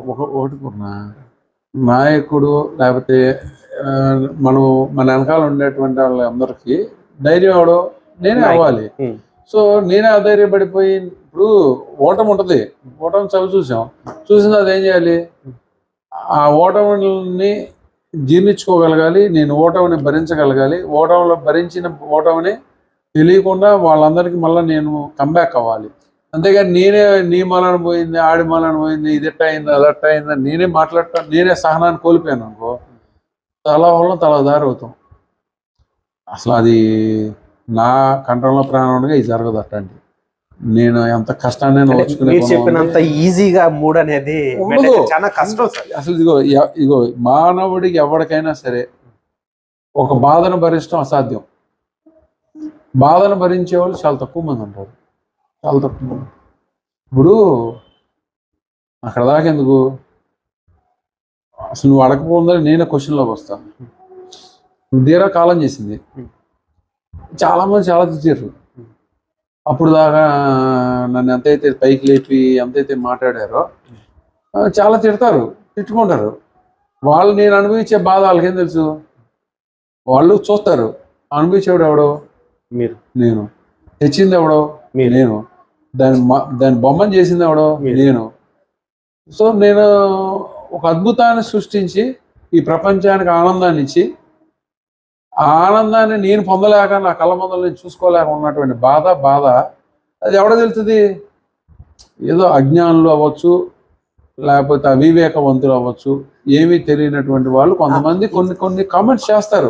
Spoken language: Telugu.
ఒకటి పూర్ణ నాయకుడు లేకపోతే మనం మన వెనకాల ఉండేటువంటి వాళ్ళందరికీ ధైర్యం అవడం నేనే అవ్వాలి. సో నేనే అధైర్యపడిపోయి ఇప్పుడు ఓటమి ఉంటుంది, ఓటమి చూసిన అది ఏం చేయాలి, ఆ ఓటమిని జీర్ణించుకోగలగాలి, నేను ఓటమిని భరించగలగాలి, భరించిన ఓటమిని తెలియకుండా వాళ్ళందరికీ మళ్ళీ నేను కంబ్యాక్ అవ్వాలి. అంతేగాని నీ మాలను పోయింది, ఆడి మాలను పోయింది, ఇది ఎట్ట అయింది, అది ఎట్ట అయింది, నేనే సహనాన్ని కోల్పోయాను అనుకో, తల దారి అవుతాం. అసలు అది నా కంట్రోల్లో ప్రాణంగా ఇది జరగదు. అట్టండి నేను ఎంత కష్టాన్ని చెప్పినంత ఈజీగా మూడ్ అనేది చాలా కష్టం. అసలు ఇగో మానవుడికి ఎవరికైనా సరే ఒక బాధను భరించడం అసాధ్యం. బాధను భరించే వాళ్ళు చాలా తక్కువ మంది ఉంటారు, చాలా తక్కువ మంది. ఇప్పుడు అక్కడ దాకా ఎందుకు, అసలు నువ్వు అడగకపోతుందని నేనే క్వశ్చన్లోకి వస్తాను. తీరా కాలం చేసింది, చాలా మంది చాలా తిట్టారు. అప్పుడు దాకా నన్ను ఎంతైతే పైకి లేపి ఎంతైతే మాట్లాడారో చాలా తిడతారు, తిట్టుకుంటారు. వాళ్ళు నేను అనుభవించే బాధ వాళ్ళకేం తెలుసు, వాళ్ళు చూస్తారు. అనుభవించేవాడు ఎవడో మీరు, నేను తెచ్చింది ఎవడో నేను, దాని బొమ్మను చేసింది ఎవడో నేను. సో నేను ఒక అద్భుతాన్ని సృష్టించి ఈ ప్రపంచానికి ఆనందాన్ని ఇచ్చి, ఆ ఆనందాన్ని నేను పొందలేక నా కళ్ళ ముందర నేను చూసుకోలేక ఉన్నటువంటి బాధ అది ఎవడో తెలుస్తుంది. ఏదో అజ్ఞానులు అవ్వచ్చు, లేకపోతే అవివేకవంతులు అవ్వచ్చు, ఏమీ తెలియనటువంటి వాళ్ళు కొంతమంది కొన్ని కామెంట్స్ చేస్తారు.